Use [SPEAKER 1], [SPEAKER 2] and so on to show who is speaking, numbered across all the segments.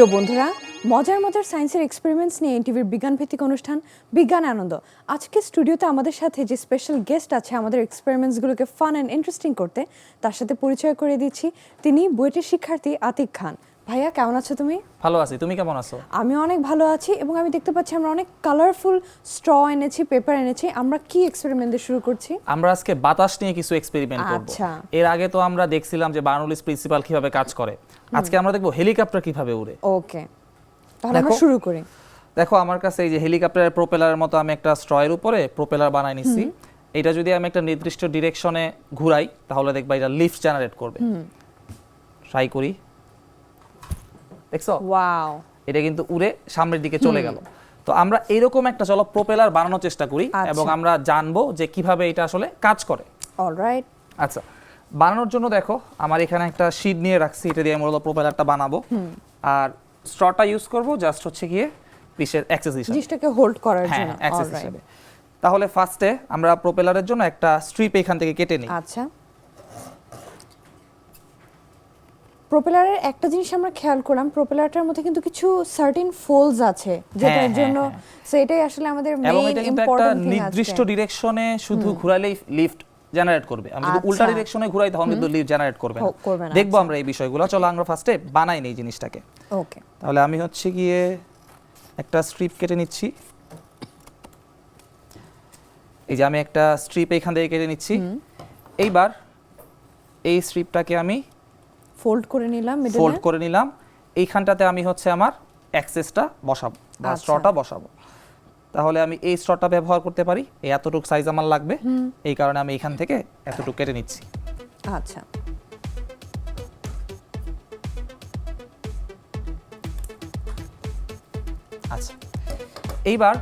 [SPEAKER 1] প্রিয় বন্ধুরা, মজার মজার সায়েন্সের এক্সপেরিমেন্টস নিয়ে এনটিভির বিজ্ঞান ভিত্তিক অনুষ্ঠান বিজ্ঞান আনন্দ। আজকে স্টুডিওতে আমাদের সাথে যে স্পেশাল গেস্ট আছে আমাদের এক্সপেরিমেন্টসগুলোকে ফান অ্যান্ড ইন্টারেস্টিং করতে, তার সাথে পরিচয় করে দিচ্ছি। তিনি বুয়েটের শিক্ষার্থী আতিক খান। ভাইয়া, কেমন আছো তুমি?
[SPEAKER 2] ভালো আছি, তুমি কেমন আছো?
[SPEAKER 1] আমি অনেক ভালো আছি এবং আমি দেখতে পাচ্ছি আমরা অনেক কালারফুল স্ট্র এনেছি, পেপার এনেছি। আমরা কি এক্সপেরিমেন্ট দিয়ে শুরু করছি?
[SPEAKER 2] আমরা আজকে বাতাস নিয়ে কিছু এক্সপেরিমেন্ট করব।
[SPEAKER 1] আচ্ছা।
[SPEAKER 2] এর আগে তো আমরা দেখছিলাম যে বার্নৌলিস প্রিন্সিপাল কিভাবে কাজ করে। আজকে আমরা দেখব হেলিকপ্টার কিভাবে উড়ে।
[SPEAKER 1] ওকে, তাহলে আমরা শুরু করি।
[SPEAKER 2] দেখো, আমার কাছে এই যে হেলিকপ্টারের প্রপেলারের মতো আমি একটা স্ট্রয়ের উপরে প্রপেলার বানাই নিছি। এটা যদি আমি একটা নির্দিষ্ট ডিরেকশনে ঘুরাই তাহলে দেখবা এটা লিফট জেনারেট করবে। ট্রাই করি। দেখছো?
[SPEAKER 1] ওয়াও,
[SPEAKER 2] এটা কিন্তু উড়ে সামনের দিকে চলে গেল। তো আমরা এরকম একটা চলো প্রপেলার বানানোর চেষ্টা করি এবং আমরা জানবো যে কিভাবে এটা আসলে কাজ করে।
[SPEAKER 1] অলরাইট।
[SPEAKER 2] আচ্ছা, বানানোর জন্য দেখো আমার এখানে একটা শীট নিয়ে রাখছি, এটা দিয়ে মূলত প্রপেলারটা বানাবো। আর স্ট্রটা ইউজ করব জাস্ট হচ্ছে গিয়ে পিসের অ্যাক্সেস হিসেবে,
[SPEAKER 1] জিনিসটাকে হোল্ড করার জন্য।
[SPEAKER 2] হ্যাঁ, অ্যাক্সেস হিসেবে। তাহলে ফার্স্টে আমরা প্রপেলারের জন্য একটা স্ট্রিপ এখান থেকে কেটে নিই।
[SPEAKER 1] আচ্ছা, প্রপেলারের একটা জিনিস আমরা খেয়াল করলাম, প্রপেলারটার মধ্যে কিন্তু কিছু সার্টেন ফোলস আছে যেটার জন্য সেটাই আসলে আমাদের মেইন ইম্পর্টেন্ট থিং।
[SPEAKER 2] নির্দিষ্ট ডিরেকশনে শুধু ঘুরাইলেই লিফট জেনারেট করবে। আমরা যদি উল্টা ডিরেকশনে ঘুরাই তখন কিন্তু লিফট জেনারেট করবে না। দেখবো আমরা এই বিষয়গুলো। চলো আমরা ফার্স্টে বানাই নেই জিনিসটাকে।
[SPEAKER 1] ওকে,
[SPEAKER 2] তাহলে আমি হচ্ছে গিয়ে একটা স্ট্রিপ কেটে নিচ্ছি। এই যে আমি একটা স্ট্রিপ এখান থেকে কেটে নিচ্ছি। এইবার এই স্ট্রিপটাকে আমি
[SPEAKER 1] ফোল্ড করে নিলাম,
[SPEAKER 2] ফোল্ড করে নিলাম। এইখানটাতে আমি হচ্ছে আমার অ্যাক্সেসটা বসাবো বা স্ট্রটা বসাবো। তাহলে আমি এই স্ট্রটা ব্যবহার করতে পারি। এই এতটুকু সাইজ আমার লাগবে, এই কারণে আমি এখান থেকে এতটুকু কেটে নিচ্ছি।
[SPEAKER 1] আচ্ছা,
[SPEAKER 2] আচ্ছা, এইবার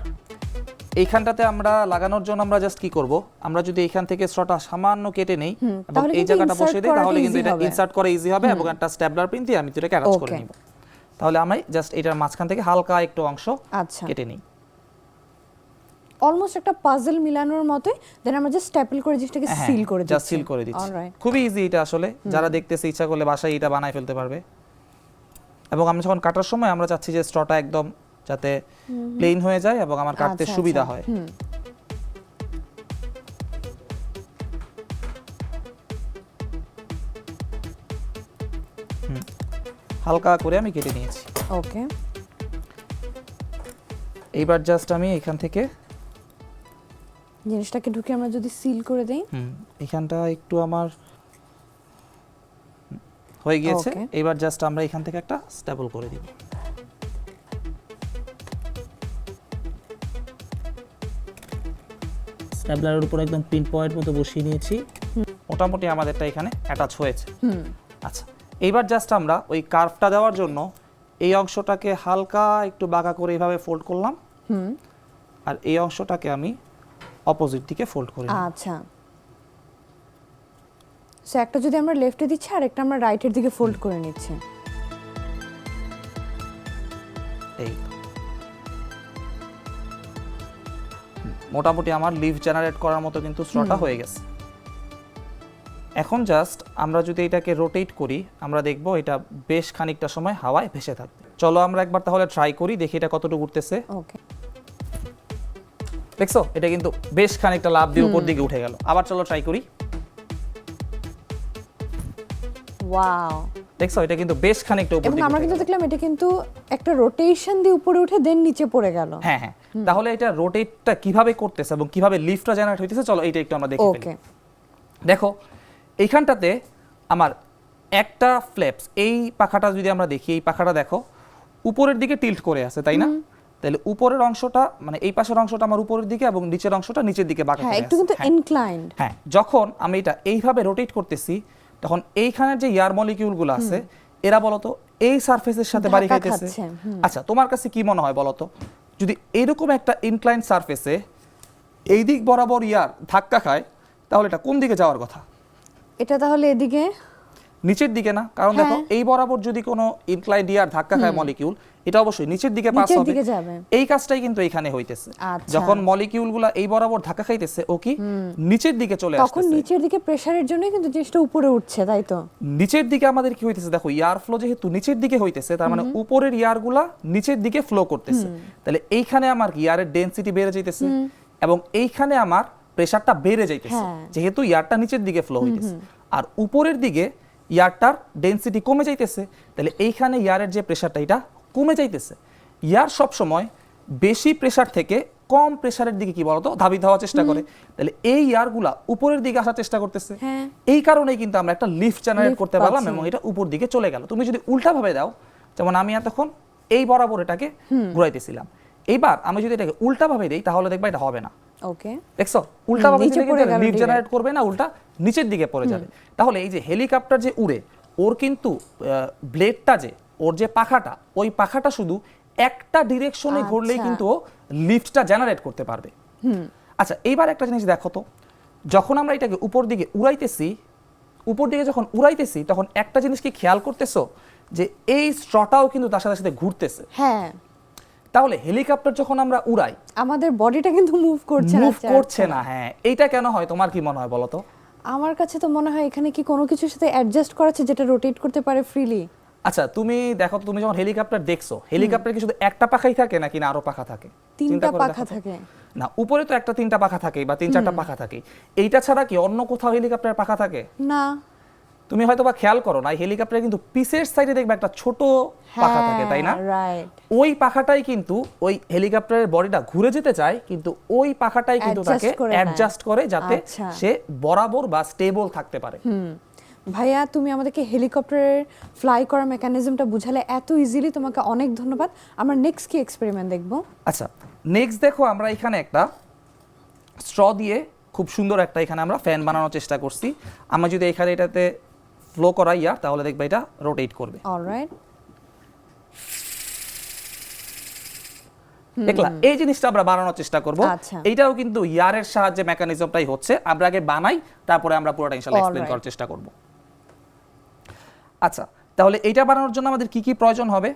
[SPEAKER 2] এইখানটাতে আমরা লাগানোর জন্য আমরা জাস্ট কি করব, আমরা যদি এখান থেকে স্ট্রটা সামান্য কেটে নেই এবং এই জায়গাটা বসিয়ে দেই তাহলে কিন্তু এটা ইনসার্ট করা ইজি হবে এবং একটা স্ট্যাপলার পিন দিয়ে আমি এটাকে অ্যাটাচ করে নিব। তাহলে আমি জাস্ট এটার মাঝখান থেকে হালকা একটু অংশ কেটে নিই।
[SPEAKER 1] অলমোস্ট একটা পাজল মিলানোর মতোই। দেন আমরা জাস্ট স্ট্যাপল করে জিনিসটাকে সিল করে দিচ্ছি।
[SPEAKER 2] জাস্ট সিল করে দিচ্ছি। খুবই ইজি এটা আসলে। যারা দেখতেছে ইচ্ছা করলে বাসায় এটা বানায় ফেলতে পারবে। এবং আমরা যখন কাটার সময় আমরা চাচ্ছি যে স্ট্রটা একদম যাতে প্লেন হয়ে যায় এবং আমার কাটতে সুবিধা হয়। হালকা করে আমি কেটে নিয়েছি।
[SPEAKER 1] ওকে,
[SPEAKER 2] এইবার জাস্ট আমি এখান থেকে
[SPEAKER 1] জিনিসটাকে ঢুকে আমরা যদি সিল করে দেই,
[SPEAKER 2] এখানটা একটু আমার হয়ে গিয়েছে। এবার জাস্ট আমরা এখান থেকে একটা স্ট্যাপল করে দিব। স্ট্যাপলারের উপর একদম পিন পয়েন্ট মতো বসিয়ে নিয়েছি। মোটামুটি আমাদেরটা এখানে অ্যাটাচ হয়েছে। আচ্ছা, এইবার জাস্ট আমরা ওই কার্ভটা দেওয়ার জন্য এই অংশটাকে হালকা একটু বাঁকা করে এইভাবে ফোল্ড করলাম। আর এই অংশটাকে আমি অপোজিট দিকে ফোল্ড করে নিই।
[SPEAKER 1] আচ্ছা, সো একটা যদি আমরা লেফটে দিচ্ছি আর একটা আমরা রাইটের দিকে ফোল্ড করে নিচ্ছি।
[SPEAKER 2] এই মোটামুটি আমার লিফট জেনারেট করার মতো কিন্তু স্ট্রটা হয়ে গেছে। এখন জাস্ট আমরা যদি এটাকে রোটেট করি আমরা দেখব এটা বেশ খানিকটা সময় হাওয়ায় ভেসে থাকবে। চলো আমরা একবার তাহলে ট্রাই করি, দেখি এটা কতটুকু উঠতেছে।
[SPEAKER 1] ওকে,
[SPEAKER 2] দেখছো এটা কিন্তু বেশ খানিকটা লাফ দিয়ে উপর দিকে উঠে গেল। আবার চলো ট্রাই করি।
[SPEAKER 1] ওয়াও,
[SPEAKER 2] দেখছো এটা কিন্তু বেশ খানিকটা উপর দিকে।
[SPEAKER 1] এবং আমরা কিন্তু দেখলাম এটা কিন্তু একটা রোটেশন দিয়ে উপরে উঠে দেন নিচে পড়ে গেল।
[SPEAKER 2] হ্যাঁ হ্যাঁ, তাহলে এটা রোটেটটা কিভাবে করতেছে এবং কিভাবে লিফটটা জেনারেট হইতেছে চলো এটা একটু আমরা দেখি।
[SPEAKER 1] ওকে,
[SPEAKER 2] দেখো এইখানটাতে আমার একটা ফ্ল্যাপস, এই পাখাটা যদি আমরা দেখি, এই পাখাটা দেখো উপরের দিকে টিল্ট করে আছে, তাই না? তাহলে উপরের অংশটা মানে এই পাশের অংশটা আমার উপরের দিকে এবং নিচের অংশটা নিচের দিকে বাঁকা করে আছে।
[SPEAKER 1] হ্যাঁ, একটু কিন্তু ইনক্লাইন্ড।
[SPEAKER 2] হ্যাঁ, যখন আমি এটা এইভাবে রোটেট করতেছি তখন এইখানের যে এয়ার মলিকিউলগুলো আছে এরা বলতো এই সারফেসের সাথে বাড়ি খাইতেছে। আচ্ছা, তোমার কাছে কি মনে হয় বলতো, যদি এইরকম একটা ইনক্লাইন্ড সারফেসে এই দিক বরাবর ইয়ার ধাক্কা খায় তাহলে এটা কোন দিকে যাওয়ার কথা?
[SPEAKER 1] এটা তাহলে এদিকে
[SPEAKER 2] নিচের দিকে না, কারণ দেখো এই বরাবর যদি কোনো ইনক্লাইন্ড ইয়ার ধাক্কা খায় মলিকিউল, এটা অবশ্যই নিচের দিকে পাস হবে। এই কাজটাই কিন্তু এখানে হইতেছে, যখন মলিকিউলগুলো এই বরাবর ধাক্কা খাইতেছে ও কি নিচের দিকে চলে আসছে,
[SPEAKER 1] তখন নিচের দিকে প্রেসারের জন্য কিন্তু জিনিসটা উপরে উঠছে, তাই তো?
[SPEAKER 2] নিচের দিকে আমাদের কি হইতেছে, দেখো ইয়ার ফ্লো যেহেতু নিচের দিকে হইতেছে, তার মানে উপরের ইয়ারগুলা নিচের দিকে ফ্লো করতেছে, তাহলে এইখানে আমার ইয়ারের ডেনসিটি বেড়ে যাইতেছে এবং এইখানে আমার প্রেসারটা বেড়ে যাইতেছে, যেহেতু ইয়ারটা নিচের দিকে ফ্লো হইতেছে। আর উপরের দিকে ইয়ারটার ডেনসিটি কমে যাইতেছে, তাহলে এইখানে ইয়ারের যে প্রেসারটা এটা কমে যাইতেছে। ইয়ার সব সময় বেশি প্রেসার থেকে কম প্রেসারের দিকে কি বলতো ধাবিত হওয়ার চেষ্টা করে, তাহলে এই ইয়ারগুলা উপরের দিকে আসার চেষ্টা করতেছে। এই কারণেই কিন্তু আমরা একটা লিফট জেনারেট করতে পারলাম এবং এটা উপর দিকে চলে গেল। তুমি যদি উল্টা ভাবে দাও, যেমন আমি এতক্ষণ এই বরাবর এটাকে ঘুরাইতেছিলাম, এইবার আমি যদি এটাকে উল্টা ভাবে দেই তাহলে দেখবা এটা হবে না।
[SPEAKER 1] ওকে,
[SPEAKER 2] দেখছো উল্টা ভাবে দিলে কিন্তু লিফট জেনারেট করবে না, উল্টা নিচের দিকে পড়ে যাবে। তাহলে এই যে হেলিকপ্টার যে উড়ে, ওর কিন্তু ব্লেডটা যে ওর যে পাখাটা, ওই পাখাটা শুধু একটা ডিরেকশনে ঘুরলেই কিন্তু লিফটটা জেনারেট করতে পারবে। আচ্ছা, এইবার একটা জিনিস দেখো তো, যখন আমরা এটাকে উপর দিকে যখন উড়াইতেছি তখন একটা জিনিস কি খেয়াল করতেছো যে এই স্ট্রটাও কিন্তু তার সাথে সাথে ঘুরতেছে।
[SPEAKER 1] হ্যাঁ,
[SPEAKER 2] তাহলে হেলিকপ্টার যখন আমরা উড়াই
[SPEAKER 1] আমাদের বডিটা কিন্তু মুভ করছে
[SPEAKER 2] না। হ্যাঁ, এইটা কেন হয় তোমার কি মনে হয় বলো তো?
[SPEAKER 1] আমার কাছে তো মনে হয় এখানে কি কোনো কিছুর সাথে অ্যাডজাস্ট করা আছে যেটা রোটেট করতে পারে ফ্রিলি।
[SPEAKER 2] আচ্ছা, তুমি দেখো, তুমি যখন হেলিকপ্টার দেখছো, হেলিকপ্টার কি শুধু একটা পাখাই থাকে নাকি না আরো পাখা থাকে?
[SPEAKER 1] তিনটা পাখা থাকে
[SPEAKER 2] না, উপরে তো একটা তিনটা পাখা থাকে বা তিন চারটা পাখা থাকে। এইটা ছাড়া কি অন্য কোথাও হেলিকপ্টারের পাখা থাকে?
[SPEAKER 1] না।
[SPEAKER 2] তুমি হয়তো বা খেয়াল করো না, হেলিকপ্টারে কিন্তু পিসের সাইডে দেখবে একটা ছোট পাখা থাকে, তাই না? ওই পাখাটাই কিন্তু ওই হেলিকপ্টারের বডিটা ঘুরে যেতে চায়, কিন্তু ওই পাখাটাই কিন্তু তাকে অ্যাডজাস্ট করে যাতে সে বরাবর বা স্টেবল থাকতে পারে।
[SPEAKER 1] ভাইয়া, তুমি আমাদেরকে হেলিকপ্টারের ফ্লাই করার মেকানিজমটা বুঝালে এত ইজিলি, তোমাকে অনেক ধন্যবাদ। আমরা নেক্সট কি এক্সপেরিমেন্ট দেখব?
[SPEAKER 2] আচ্ছা, নেক্সট দেখো, আমরা এখানে একটা স্ট্র দিয়ে খুব সুন্দর একটা এখানে আমরা ফ্যান বানানোর চেষ্টা করছি। আমরা যদি এখানে এটাতে ফ্লো করাই তাহলে দেখবে এটা রোটেট করবে।
[SPEAKER 1] অলরাইট,
[SPEAKER 2] দেখলা এই জিনিসটা আমরা বানানোর চেষ্টা করব। এইটাও কিন্তু ইয়ারের সাহায্যে মেকানিজমটাই হচ্ছে, আমরা আগে বানাই তারপরে আমরা পুরোটা ইনশাআল্লাহ এক্সপ্লেইন করার চেষ্টা করব। আচ্ছা, তাহলে এইটা বানানোর জন্য আমাদের কি কি প্রয়োজন হবে?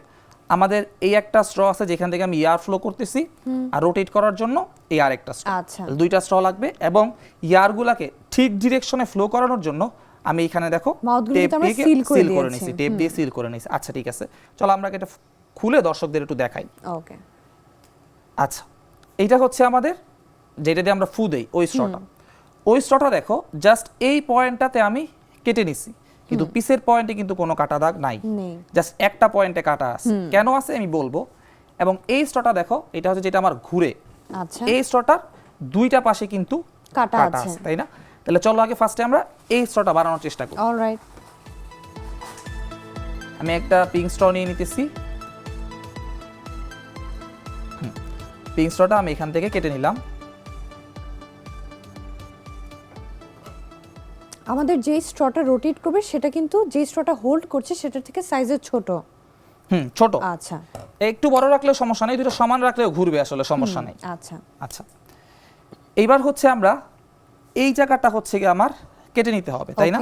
[SPEAKER 2] আমাদের এই একটা স্ট্র আছে যেখান থেকে আমি এয়ার ফ্লো করতেছি, আর রোটেট করার জন্য এই আরেকটা স্ট্র।
[SPEAKER 1] আচ্ছা,
[SPEAKER 2] দুইটা স্ট্র লাগবে এবং ইয়ারগুলোকে ঠিক ডিরেকশনে ফ্লো করানোর জন্য আমি এখানে দেখো টেপ দিয়ে সিল করে নিয়েছি, টেপ দিয়ে সিল করে নিয়েছি। আচ্ছা, ঠিক আছে, চলো আমরা এটা খুলে দর্শকদের একটু দেখাই।
[SPEAKER 1] ওকে।
[SPEAKER 2] আচ্ছা, এইটা হচ্ছে আমাদের যেটা দিয়ে আমরা ফু দেই ওই স্ট্রটা। ওই স্ট্রটা দেখো জাস্ট এই পয়েন্টটাতে আমি কেটে নিছি, কিন্তু পিসের পয়েন্টে কিন্তু কোনো কাটা দাগ নাই, জাস্ট একটা পয়েন্টে কাটা আছে। কেন আছে আমি বলবো। এবং এই স্ট্রটা দেখো, এটা হচ্ছে যেটা আমার ঘুরে, এই স্ট্রটার দুইটা পাশে কিন্তু কাটা আছে, তাই না? তাহলে চলো আগে ফার্স্টে আমরা এই স্ট্রটা বানানোর চেষ্টা করি।
[SPEAKER 1] অলরাইট,
[SPEAKER 2] আমি একটা পিঙ্ক স্ট্র নিয়ে নিতেছি। পিঙ্ক স্ট্রটা আমি এখান থেকে কেটে নিলাম।
[SPEAKER 1] আমাদের যে স্ট্রটা রোটেট করবে সেটা কিন্তু যে স্ট্রটা হোল্ড করছে সেটা থেকে সাইজে ছোট।
[SPEAKER 2] ছোট।
[SPEAKER 1] আচ্ছা,
[SPEAKER 2] একটু বড় রাখলেও সমস্যা নেই, দুটো সমান রাখলেও ঘুরবে, আসলে সমস্যা নেই।
[SPEAKER 1] আচ্ছা
[SPEAKER 2] আচ্ছা, এইবার হচ্ছে আমরা এই জায়গাটা হচ্ছে কি আমার কেটে নিতে হবে, তাই না?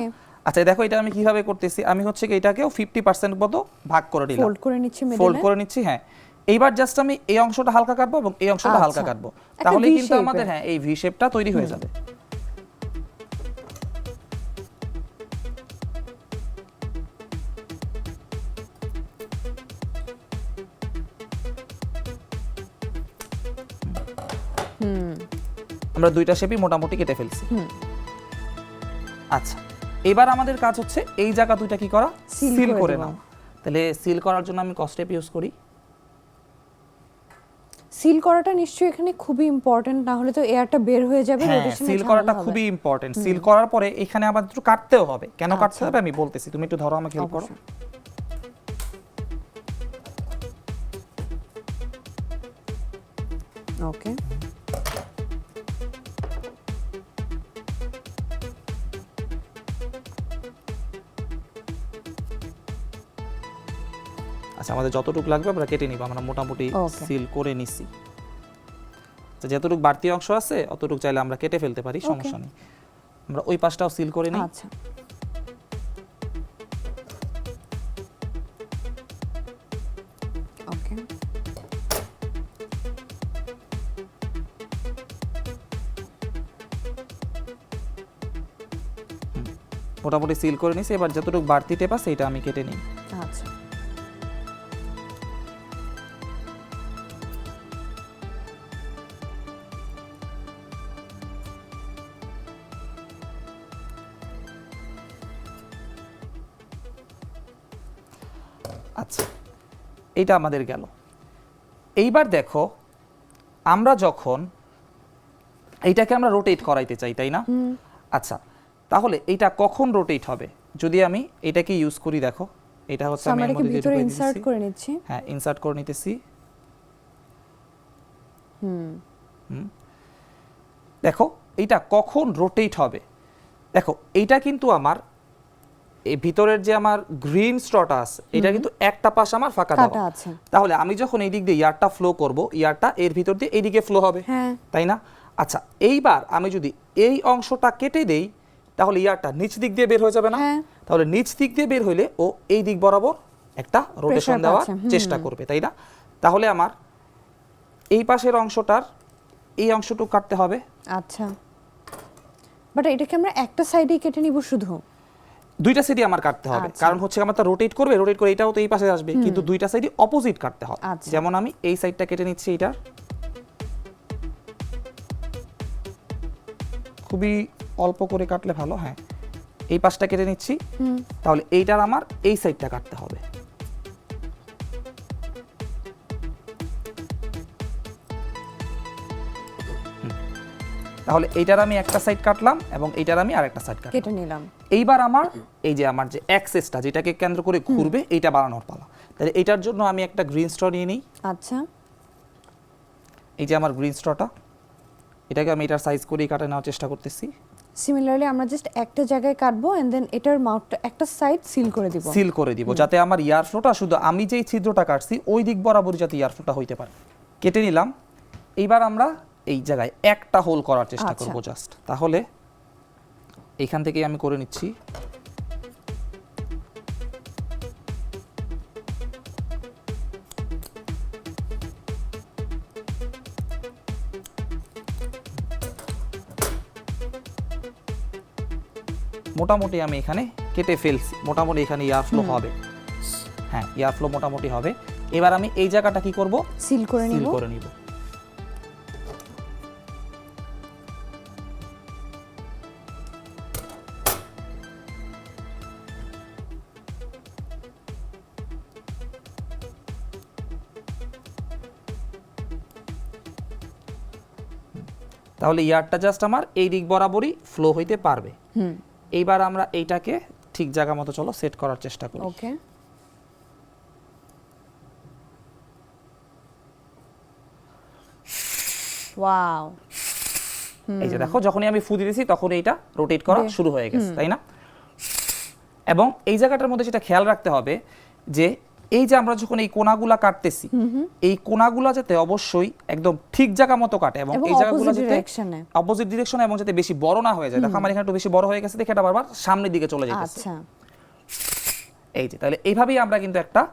[SPEAKER 2] আচ্ছা, দেখো এটা আমি কিভাবে করতেছি। আমি হচ্ছে কি এটাকেও 50% মতো ভাগ করে দিলাম, ফোল্ড করে নিচ্ছি। হ্যাঁ, এইবার জাস্ট আমি এই অংশটা হালকা কাটবো এবং এই অংশটা হালকা কাটবো, তাহলে কিন্তু আমাদের এই ভি শেপটা তৈরি হয়ে যাবে। আমরা দুইটা শেপই মোটামুটি কেটে ফেলছি। আচ্ছা, এবার আমাদের কাজ হচ্ছে এই জায়গা দুইটা কি করা, সিল করে নাও। তাহলে সিল করার জন্য আমি কস্টেপ ইউজ করি।
[SPEAKER 1] সিল করাটা নিশ্চয়ই এখানে খুবই ইম্পর্টেন্ট, না হলে তো এয়ারটা বের হয়ে যাবে।
[SPEAKER 2] সিল করাটা খুবই ইম্পর্টেন্ট। সিল করার পরে এখানে আবার একটু কাটতেও হবে। কেন কাটতে হবে আমি বলতেছি, তুমি একটু ধরো, আমাকে হেল্প করো।
[SPEAKER 1] ওকে,
[SPEAKER 2] আচ্ছা, আমাদের যতটুকু লাগবে আমরা কেটে নিব। আমরা মোটামুটি সিল করে নিছি। যতটুকু বাড়তি অংশ আছে অতটুকু চাইলে আমরা কেটে ফেলতে পারি, সমস্যা নেই। আমরা ওই পাশটাও সিল করে নিই।
[SPEAKER 1] আচ্ছা,
[SPEAKER 2] মোটামুটি সিল করে নিছি। এবার যতটুকু বাড়তি টেপ আছে এটা আমি কেটে নিই।
[SPEAKER 1] আচ্ছা,
[SPEAKER 2] আচ্ছা, এইটা আমাদের গেল। এইবার দেখো আমরা যখন এইটাকে আমরা রোটেট করাইতে চাই, তাই না? আচ্ছা, তাহলে এটা কখন রোটেট হবে? যদি আমি এটাকে ইউজ করি, দেখো এটা হচ্ছে আমি এর মধ্যে
[SPEAKER 1] ভিতরে ইনসার্ট করে নিচ্ছি।
[SPEAKER 2] হ্যাঁ, ইনসার্ট করে নিতেছি। দেখো এইটা কখন রোটেট হবে, দেখো এইটা কিন্তু আমার এই ভিতরের যে আমার গ্রিন স্ট্রটা আছে এটা কিন্তু একটা পাশ আমার ফাঁকা দেওয়া
[SPEAKER 1] আছে।
[SPEAKER 2] তাহলে আমি যখন এই দিক দিয়ে এয়ারটা ফ্লো করব, এয়ারটা এর ভিতর দিয়ে এইদিকে ফ্লো হবে, তাই না? আচ্ছা, এইবার আমি যদি এই অংশটা কেটে দেই তাহলে এয়ারটা নিচ দিক দিয়ে বের হয়ে যাবে না? তাহলে নিচ দিক দিয়ে বের হইলে ও এই দিক বরাবর একটা রোটেশন দেওয়ার চেষ্টা করবে, তাই না? তাহলে আমার এই পাশের অংশটার এই অংশটুকু কাটতে হবে।
[SPEAKER 1] আচ্ছা, বাট এটাকে আমরা একটা সাইডেই কেটে নিব শুধু?
[SPEAKER 2] দুইটা সাইডই আমার কাটতে হবে, কারণ হচ্ছে আমার তো রোটেট করবে, রোটেট করে এটাও তো এই পাশে আসবে, কিন্তু দুইটা সাইডই অপোজিট কাটতে হবে। যেমন আমি এই সাইডটা কেটে নিচ্ছি, এটা খুবই অল্প করে কাটলে ভালো। হ্যাঁ, এই পাশটা কেটে নিচ্ছি, তাহলে এইটার আমার এই সাইডটা কাটতে হবে। তাহলে এইটার আমি একটা সাইড কাটলাম এবং এইটার আমি আরেকটা সাইড
[SPEAKER 1] কেটে নিলাম।
[SPEAKER 2] এইবার আমার এই যে আমার যে অ্যাক্সেসটা যেটাকে কেন্দ্র করে ঘুরবে এইটা বানানোর পালা। তাহলে এটার জন্য আমি একটা গ্রিন স্ট্র নিয়ে নিই।
[SPEAKER 1] আচ্ছা,
[SPEAKER 2] এই যে আমার গ্রিন স্ট্রটা, এটাকে আমি এটার সাইজ করেই কাটে নেওয়ার চেষ্টা করতেছি।
[SPEAKER 1] সিমিলারলি আমরা জাস্ট একটা জায়গায় কাটবো এন্ড দেন এটার মাউথটা একটা সাইড সিল করে দিব।
[SPEAKER 2] সিল করে দিব যাতে আমার এয়ার ফ্লোটা শুধু আমি যেই ছিদ্রটা কাটছি ওই দিক বরাবর যাতে এয়ার ফ্লোটা হইতে পারে। কেটে নিলাম। এইবার আমরা এই জায়গায় একটা হোল করার চেষ্টা করব জাস্ট। তাহলে এইখান থেকে আমি করে নিচ্ছি। মোটামুটি আমি এখানে কেটে ফেলছি, মোটামুটি এখানে এয়ার ফ্লো হবে। হ্যাঁ, এয়ার ফ্লো মোটামুটি হবে। এবার আমি এই জায়গাটা কি করব?
[SPEAKER 1] সিল করে নিব।
[SPEAKER 2] তাহলে এয়ারটা জাস্ট আমার এই দিক বরাবরই ফ্লো হইতে পারবে। এইবার আমরা এইটাকে ঠিক জায়গা মতো চলো সেট করার চেষ্টা করি।
[SPEAKER 1] ওকে, ওয়াও।
[SPEAKER 2] এই যে দেখো যখনই আমি ফু দিয়েছি তখন এইটা রোটেট করা শুরু হয়ে গেছে, তাই না? এবং এই জায়গাটার মধ্যে যেটা খেয়াল রাখতে হবে যে এই যে আমরা যখন এই কোণাগুলা কাটতেছি এই কোণাগুলা যাতে অবশ্যই একদম ঠিক জায়গা মতো কাটে এবং এই জায়গাগুলো যাতে অপোজিট ডিরেকশনে এবং যাতে বেশি বড় না হয়ে যায়। দেখো আমার এখানে একটু বেশি বড় হয়ে গেছে দেখে এটা বারবার সামনের দিকে চলে যাচ্ছে।
[SPEAKER 1] আচ্ছা,
[SPEAKER 2] এই যে তাহলে এইভাবেই আমরা কিন্তু একটা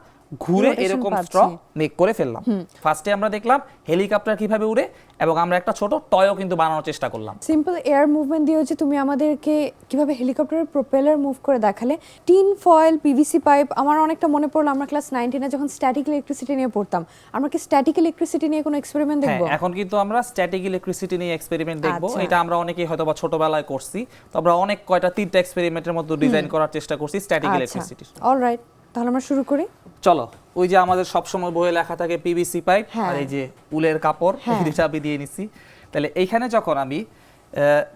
[SPEAKER 2] ঘুরে এরকম স্ট্র মেক করে ফেললাম। ফার্স্টে আমরা দেখলাম হেলিকপ্টার কিভাবে উড়ে এবং আমরা একটা ছোট টয়ও কিন্তু বানানোর চেষ্টা করলাম।
[SPEAKER 1] সিম্পল এয়ার মুভমেন্ট দিয়ে হচ্ছে তুমি আমাদেরকে কিভাবে হেলিকপ্টারের প্রপেলার মুভ করে দেখালে। টিন ফয়েল, পিভিসি পাইপ, আমার অনেকটা মনে পড়লো আমরা ক্লাস 9-10 এ যখন স্ট্যাটিক ইলেকট্রিসিটি নিয়ে পড়তাম। আমরা কি স্ট্যাটিক ইলেকট্রিসিটি নিয়ে কোনো এক্সপেরিমেন্ট দেখব?
[SPEAKER 2] হ্যাঁ, এখন কিন্তু আমরা স্ট্যাটিক ইলেকট্রিসিটি নিয়ে এক্সপেরিমেন্ট দেখব। এটা আমরা অনেকেই হয়তোবা ছোটবেলায় করছি, তো আমরা অনেক কয়টা 3টা এক্সপেরিমেন্টের মধ্যে ডিজাইন করার চেষ্টা করছি স্ট্যাটিক ইলেকট্রিসিটি।
[SPEAKER 1] অলরাইট, তাহলে আমরা শুরু করি।
[SPEAKER 2] চলো, ওই যে আমাদের সবসময় বইয়ে লেখা থাকে পিভিসি পাইপ আর এই যে উলের কাপড়, এটা আমি দিয়ে নিছি। তাহলে এইখানে যখন আমি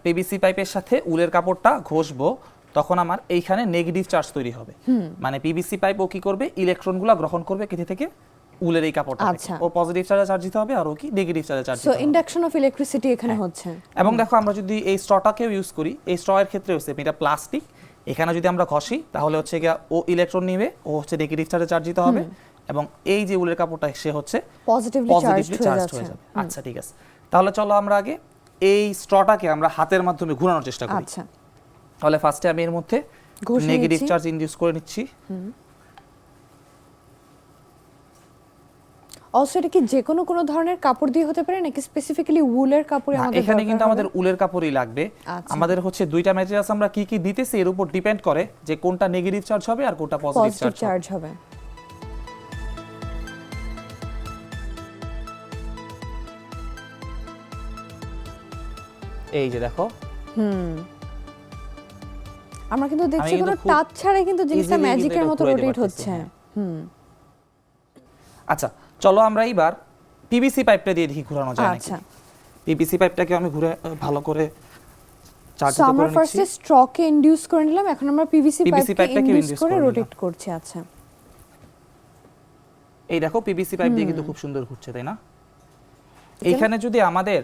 [SPEAKER 2] পিভিসি পাইপের সাথে উলের কাপড়টা ঘষবো তখন আমার এইখানে নেগেটিভ চার্জ তৈরি হবে। মানে পিভিসি পাইপ ও কি করবে, ইলেকট্রনগুলো গ্রহণ করবে কেটে থেকে উলের এই কাপড়টা থেকে। ও পজিটিভ চার্জে চার্জ দিতে হবে আর ও কি নেগেটিভ চার্জে চার্জ দিতে হবে।
[SPEAKER 1] সো ইন্ডাকশন অফ ইলেকট্রিসিটি এখানে হচ্ছে।
[SPEAKER 2] এবং দেখো আমরা যদি এই স্ট্রটাকেও ইউজ করি, এই স্ট্র এর ক্ষেত্রে হচ্ছে এটা প্লাস্টিক, এখানে যদি আমরা ঘষি তাহলে হচ্ছে গিয়া ও ইলেকট্রন নিবে, ও হচ্ছে নেগেটিভ চার্জে চার্জ দিতে হবে এবং এই যে উলের কাপড়টা সে হচ্ছে
[SPEAKER 1] পজিটিভলি চার্জড
[SPEAKER 2] হয়ে যাবে। আচ্ছা, ঠিক আছে, তাহলে চলো আমরা আগে এই স্ট্রটাকে আমরা হাতের মাধ্যমে ঘোরানোর চেষ্টা করি।
[SPEAKER 1] আচ্ছা,
[SPEAKER 2] তাহলে ফার্স্টে আমি এর মধ্যে নেগেটিভ চার্জ ইনডিউস করে নিচ্ছি।
[SPEAKER 1] অলসো এটা কি যে কোনো ধরনের কাপড় দিয়ে হতে পারে নাকি স্পেসিফিক্যালি উলের কাপড়ে আমাদের
[SPEAKER 2] এখানে
[SPEAKER 1] দরকার
[SPEAKER 2] কিন্তু
[SPEAKER 1] হবে?
[SPEAKER 2] আমাদের উলের কাপড়ই লাগবে।
[SPEAKER 1] আচ্ছা।
[SPEAKER 2] আমাদের হচ্ছে দুইটা ম্যাটেরিয়ালস আমরা কি কি দিতেছি এর উপর ডিপেন্ড করে যে কোনটা নেগেটিভ চার্জ হবে আর কোনটা পজিটিভ
[SPEAKER 1] পজিটিভ
[SPEAKER 2] চার্জ
[SPEAKER 1] চার্জ হবে।
[SPEAKER 2] এই যে দেখো
[SPEAKER 1] আমরা কিন্তু দেখছি
[SPEAKER 2] কিন্তু
[SPEAKER 1] কোনো
[SPEAKER 2] খুব
[SPEAKER 1] টাচ ছাড়াই কিন্তু জিনিসটা
[SPEAKER 2] easily
[SPEAKER 1] ম্যাজিকের
[SPEAKER 2] কিন্তু
[SPEAKER 1] মতো
[SPEAKER 2] এটা ঘুরাইতে
[SPEAKER 1] রোটেট
[SPEAKER 2] পারতেছি,
[SPEAKER 1] হচ্ছে।
[SPEAKER 2] হ্যাঁ। আচ্ছা চলো আমরা এইবার পিভিসি পাইপটা দিয়ে দেখি ঘোরানো যায় নাকি।
[SPEAKER 1] আচ্ছা,
[SPEAKER 2] পিভিসি পাইপটাকে আমি ঘুরে ভালো করে চার্জ
[SPEAKER 1] সো আমরা
[SPEAKER 2] করে
[SPEAKER 1] ফার্স্টে
[SPEAKER 2] নিচ্ছি।
[SPEAKER 1] স্ট্রকে ইনডিউস করে নিলাম, এখন আমরা পিভিসি
[SPEAKER 2] PVC
[SPEAKER 1] পাইপকে
[SPEAKER 2] পাইপটাকে
[SPEAKER 1] ইনডিউস
[SPEAKER 2] induce
[SPEAKER 1] করে
[SPEAKER 2] করে
[SPEAKER 1] রোটেট করছি। আচ্ছা,
[SPEAKER 2] এই দেখো পিভিসি পাইপ দিয়ে কিন্তু খুব সুন্দর ঘুরছে, তাই না? এইখানে যদি আমাদের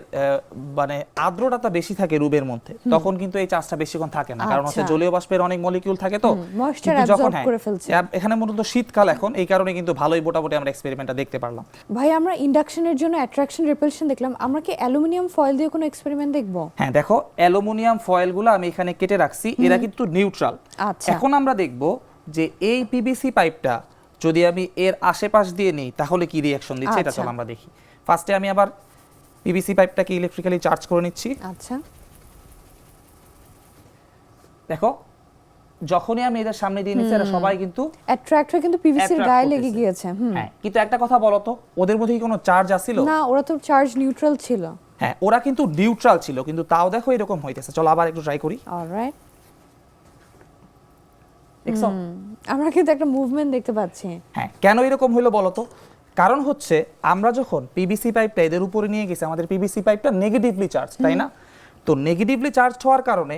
[SPEAKER 2] মানে আর্দ্রতা বেশি থাকে রুমের মধ্যে তখন কিন্তু এই চার্জটা বেশিক্ষণ থাকে না, কারণ হচ্ছে
[SPEAKER 1] আচ্ছা।
[SPEAKER 2] জলীয় বাষ্পের অনেক মলিকিউল থাকে তো।
[SPEAKER 1] ময়েশ্চার
[SPEAKER 2] কিন্তু যখন
[SPEAKER 1] অ্যাবজর্ব করে ফেলছে।
[SPEAKER 2] এখানে মূলত শীতকাল এখন, এই কারণে কিন্তু ভালোই মোটামুটি আমরা এক্সপেরিমেন্টটা দেখতে পারলাম।
[SPEAKER 1] ভাই আমরা ইন্ডাকশনের জন্য অ্যাট্রাকশন রিপালশন দেখলাম, আমরা কি অ্যালুমিনিয়াম ফয়েল দিয়ে কোনো এক্সপেরিমেন্ট দেখব?
[SPEAKER 2] হ্যাঁ দেখো অ্যালুমিনিয়াম ফয়েলগুলো আমি এখানে কেটে রাখছি, এরা কিন্তু নিউট্রাল।
[SPEAKER 1] আচ্ছা।
[SPEAKER 2] এখন আমরা দেখব যে এই পিভিসি পাইপটা যদি আমি এর আশেপাশ দিয়ে নিই তাহলে কি রিঅ্যাকশন দিচ্ছে, এটা
[SPEAKER 1] আচ্ছা।
[SPEAKER 2] চলো আমরা দেখি। ফার্স্টে আমি আবার পিভিসি পাইপটাকে ইলেকট্রিক্যালি চার্জ করে নিচ্ছি।
[SPEAKER 1] আচ্ছা,
[SPEAKER 2] দেখো যখনই আমি এদের সামনে দিয়ে নিচ্ছি এরা সবাই কিন্তু
[SPEAKER 1] অ্যাট্রাক্ট হয়ে কিন্তু পিভিসির
[SPEAKER 2] attract
[SPEAKER 1] গায়ে লেগে
[SPEAKER 2] করতেছে।
[SPEAKER 1] গিয়েছে।
[SPEAKER 2] হ্যাঁ, কিন্তু একটা কথা বলো তো, ওদের মধ্যে কি কোনো চার্জ আছিল?
[SPEAKER 1] না, ওরা তো চার্জ নিউট্রাল ছিল।
[SPEAKER 2] হ্যাঁ, ওরা কিন্তু নিউট্রাল ছিল, কিন্তু তাও দেখো এরকম হইতেছে। চলো আবার একটু ট্রাই করি।
[SPEAKER 1] অলরাইট,
[SPEAKER 2] দেখছো?
[SPEAKER 1] আমরা কিন্তু একটা মুভমেন্ট দেখতে পাচ্ছি।
[SPEAKER 2] হ্যাঁ, কেন এরকম হলো বলো তো? কারণ হচ্ছে আমরা যখন পিভিসি পাইপটা এদের উপরে নিয়ে গেছি, আমাদের পিভিসি পাইপটা নেগেটিভলি চার্জ, তাই না? তো নেগেটিভলি চার্জ হওয়ার কারণে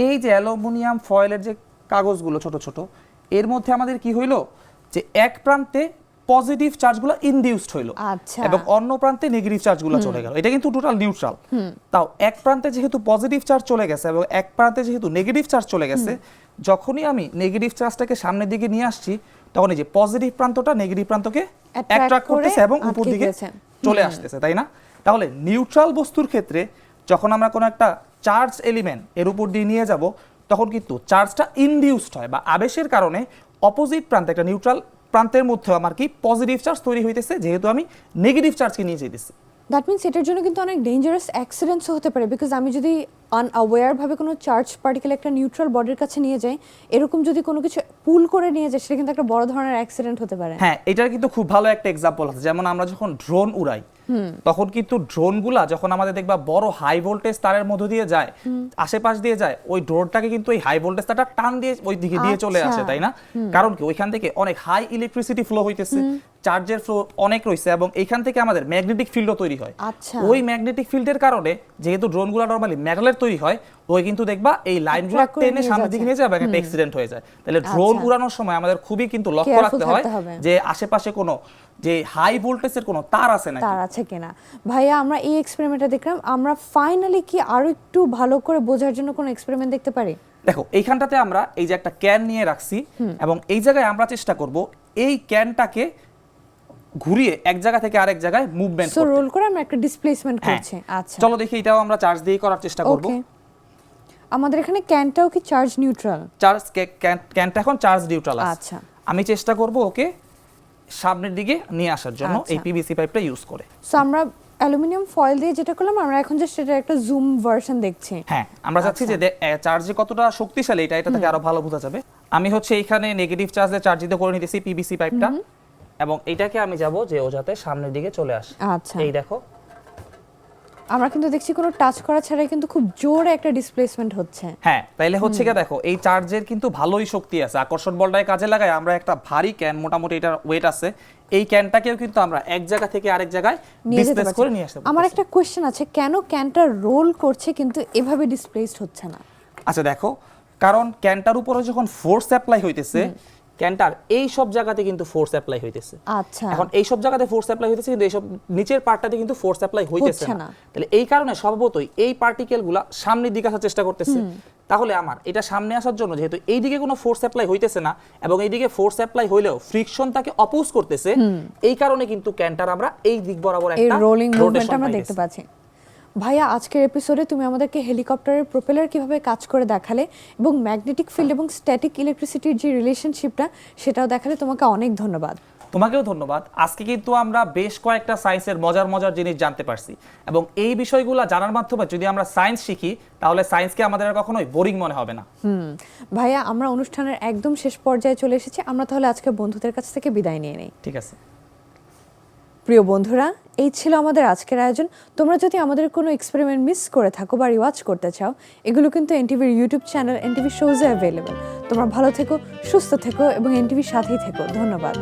[SPEAKER 2] এই যে অ্যালুমিনিয়াম ফয়েলের যে কাগজগুলো ছোট ছোট, এর মধ্যে আমাদের কি হইলো যে এক প্রান্তে পজিটিভ চার্জগুলো ইনডিউসড হইলো
[SPEAKER 1] আচ্ছা।
[SPEAKER 2] এবং অন্য প্রান্তে নেগেটিভ চার্জগুলো চলে গেল। এটা কিন্তু টোটাল নিউট্রাল। তাও এক প্রান্তে যেহেতু পজিটিভ চার্জ চলে গেছে এবং এক প্রান্তে যেহেতু নেগেটিভ চার্জ চলে গেছে, যখনই আমি নেগেটিভ চার্জটাকে সামনের দিকে নিয়ে আসছি তখন এই যে পজিটিভ প্রান্তটা নেগেটিভ প্রান্তকে অ্যাট্রাক্ট করতেছে এবং উপর
[SPEAKER 1] আটকে
[SPEAKER 2] দিকে
[SPEAKER 1] গেছে।
[SPEAKER 2] চলে আসতেছে, তাই না? তাহলে নিউট্রাল বস্তুর ক্ষেত্রে যখন আমরা কোনো একটা চার্জ এলিমেন্ট এর উপর দিয়ে নিয়ে যাব তখন কিন্তু চার্জটা ইনডিউসড হয় বা আবেশের কারণে অপোজিট প্রান্তে একটা নিউট্রাল প্রান্তের মধ্যে আমার কি পজিটিভ চার্জ তৈরি হইতেছে, যেহেতু আমি নেগেটিভ চার্জকে নিয়ে যেতেছি।
[SPEAKER 1] দ্যাট মিনস এটার জন্য কিন্তু অনেক ডেঞ্জারাস অ্যাক্সিডেন্টসও হতে পারে, বিকজ আমি যদি আনঅ্যাওয়্যার ভাবে কোনো চার্জ পার্টিকেল একটা নিউট্রাল বডির কাছে নিয়ে যাই, এরকম যদি কোনো কিছু পুল করে নিয়ে যায় সেটা কিন্তু একটা বড় ধরনের অ্যাক্সিডেন্ট হতে পারে।
[SPEAKER 2] হ্যাঁ, এটার কিন্তু খুব ভালো একটা এক্সাম্পল আছে। যেমন আমরা যখন ড্রোন উড়াই তখন কিন্তু ড্রোনগুলা যখন আমাদের দেখবা বড় হাই ভোল্টেজ তারের মধ্য দিয়ে যায়, আশেপাশ দিয়ে যায়, ওই ড্রোনটাকে কিন্তু ওই হাই ভোল্টেজ তারটা টান দিয়ে ওই দিকে দিয়ে চলে
[SPEAKER 1] আচ্ছা।
[SPEAKER 2] আসে, তাই না? কারণ কি ওইখান থেকে অনেক হাই ইলেকট্রিসিটি ফ্লো হইতেছে, চার্জের ফ্লো অনেক রয়েছে এবং এইখান থেকে আমাদের ম্যাগনেটিক ফিল্ডও তৈরি হয়।
[SPEAKER 1] আচ্ছা।
[SPEAKER 2] ওই ম্যাগনেটিক ফিল্ডের কারণে যেহেতু ড্রোনগুলো নরমালি মেটালের তৈরি হয়, ওই কিন্তু দেখবা এই লাইনগুলো
[SPEAKER 1] Attract করে
[SPEAKER 2] টেনে
[SPEAKER 1] নিয়ে
[SPEAKER 2] সামনের
[SPEAKER 1] যাচ্ছে।
[SPEAKER 2] দিকে নিয়ে যায় এবং একটা অ্যাক্সিডেন্ট হয়ে যায়। তাহলে ড্রোন
[SPEAKER 1] আচ্ছা।
[SPEAKER 2] উড়ানোর সময় আমাদের খুবই কিন্তু লক্ষ্য
[SPEAKER 1] Careful
[SPEAKER 2] রাখতে হয়
[SPEAKER 1] থাকতে হবে।
[SPEAKER 2] যে আশেপাশে কোনো যে হাই ভোল্টেজের কোনো তার আছে নাকি।
[SPEAKER 1] তার আছে কিনা। ভাইয়া আমরা এই এক্সপেরিমেন্টটা দেখলাম, আমরা ফাইনালি কি আরো একটু ভালো করে বোঝার জন্য কোনো এক্সপেরিমেন্ট দেখতে পারি?
[SPEAKER 2] দেখো এইখানটাতে আমরা এই যে একটা ক্যান নিয়ে রাখছি এবং এই জায়গায় আমরা চেষ্টা করব এই ক্যানটাকে ঘুরিয়ে এক জায়গা থেকে আরেক জায়গায় মুভমেন্ট
[SPEAKER 1] সো
[SPEAKER 2] করতে।
[SPEAKER 1] রোল করে আমরা একটা ডিসপ্লেসমেন্ট
[SPEAKER 2] হ্যাঁ,
[SPEAKER 1] করছি। আচ্ছা,
[SPEAKER 2] চলো দেখি এটাও আমরা চার্জ দিয়ে করার চেষ্টা করব।
[SPEAKER 1] ওকে। আমাদের এখানে ক্যানটাও কি চার্জ নিউট্রাল?
[SPEAKER 2] চার্জ ক্যানটা এখন চার্জ নিউট্রাল আছে।
[SPEAKER 1] আচ্ছা।
[SPEAKER 2] আমি চেষ্টা করব ওকে সামনের দিকে নিয়ে আসার জন্য
[SPEAKER 1] আচ্ছা।
[SPEAKER 2] এই পিভিসি পাইপটা ইউজ করে।
[SPEAKER 1] সো আমরা অ্যালুমিনিয়াম ফয়েল দিয়ে যেটা করলাম, আমরা এখন জাস্ট এটা একটা জুম ভার্সন দেখছি।
[SPEAKER 2] হ্যাঁ, আমরা চাচ্ছি যে চার্জে কতটা শক্তিশালী এটা থেকে আরো ভালো বোঝা যাবে। আমি হচ্ছে এইখানে নেগেটিভ চার্জে চার্জ দিতে করে নিতেছি পিভিসি পাইপটা এবং এটাকে আমি যাব যে ও যাতে সামনের দিকে চলে আসে।
[SPEAKER 1] আচ্ছা।
[SPEAKER 2] এই দেখো
[SPEAKER 1] আমরা কিন্তু দেখছি কোনো টাচ করা ছাড়াই কিন্তু খুব জোরে একটা ডিসপ্লেসমেন্ট হচ্ছে।
[SPEAKER 2] হ্যাঁ, তাইলে হচ্ছে কি দেখো এই চার্জের কিন্তু ভালোই শক্তি আছে। আকর্ষণ বলটাকে কাজে লাগায় আমরা একটা ভারী ক্যান, মোটামুটি এটার ওয়েট আছে, এই ক্যানটাকেও কিন্তু আমরা এক জায়গা থেকে আরেক জায়গায়
[SPEAKER 1] নিয়ে যেতে
[SPEAKER 2] ডিসপ্লেস করে নিয়ে
[SPEAKER 1] পারছি।
[SPEAKER 2] আসতে
[SPEAKER 1] আমার
[SPEAKER 2] পারতেছি।
[SPEAKER 1] একটা কোশ্চেন আছে, কেন ক্যানটা রোল করছে কিন্তু এভাবে ডিসপ্লেসড হচ্ছে না?
[SPEAKER 2] আচ্ছা দেখো, কারণ ক্যানটার উপরে যখন ফোর্স অ্যাপ্লাই হইতেছে, ক্যানটার এই সব জায়গাতে কিন্তু ফোর্স অ্যাপ্লাই হইতেছে।
[SPEAKER 1] আচ্ছা।
[SPEAKER 2] এখন এই সব জায়গাতে ফোর্স অ্যাপ্লাই হইতেছে কিন্তু এই সব নিচের পার্টটাতে কিন্তু ফোর্স অ্যাপ্লাই হইতেছে
[SPEAKER 1] হচ্ছে
[SPEAKER 2] না।
[SPEAKER 1] না।
[SPEAKER 2] তাহলে এই কারণে স্বভাবতই এই পার্টিকেলগুলো সামনের দিকে আসার চেষ্টা করতেছে। তাহলে আমার এটা সামনে আসার জন্য যেহেতু এই দিকে কোনো ফোর্স অ্যাপ্লাই হইতেছে না এবং এই দিকে ফোর্স অ্যাপ্লাই হইলেও ফ্রিকশন তাকে অপোজ করতেছে, এই কারণে কিন্তু ক্যানটার আমরা এই দিক বরাবর
[SPEAKER 1] এই
[SPEAKER 2] একটা
[SPEAKER 1] রোলিং মুভমেন্ট
[SPEAKER 2] রোটেশন
[SPEAKER 1] আমরা দেখতে পাচ্ছি। ভাইয়া আজকের এপিসোডে তুমি আমাদেরকে হেলিকপ্টারের প্রপেলার কিভাবে কাজ করে দেখালে এবং ম্যাগনেটিক ফিল্ড এবং স্ট্যাটিক ইলেকট্রিসিটির যে রিলেশনশিপটা সেটাও দেখালে, তোমাকে অনেক ধন্যবাদ।
[SPEAKER 2] তোমাকেও ধন্যবাদ। আজকে কিন্তু আমরা বেশ কয়েকটা সায়েন্সের মজার মজার জিনিস জানতে পারছি, এবং এই বিষয়গুলো জানার মাধ্যমে যদি আমরা সায়েন্স শিখি তাহলে সায়েন্সকে আমাদের আর কখনোই বোরিং মনে হবে না।
[SPEAKER 1] ভাইয়া, আমরা অনুষ্ঠানের একদম শেষ পর্যায়ে চলে এসেছি, আমরা তাহলে আজকে বন্ধুদের কাছ থেকে বিদায় নিয়ে নেই।
[SPEAKER 2] ঠিক আছে।
[SPEAKER 1] প্রিয় বন্ধুরা, এই ছিল আমাদের আজকের আয়োজন। তোমরা যদি আমাদের কোনো এক্সপেরিমেন্ট মিস করে থাকো বা রিওয়াচ করতে চাও, এগুলো কিন্তু এনটিভির ইউটিউব চ্যানেল এনটিভি শোজে অ্যাভেলেবল। তোমরা ভালো থেকো, সুস্থ থেকো এবং এনটিভির সাথেই থেকো। ধন্যবাদ।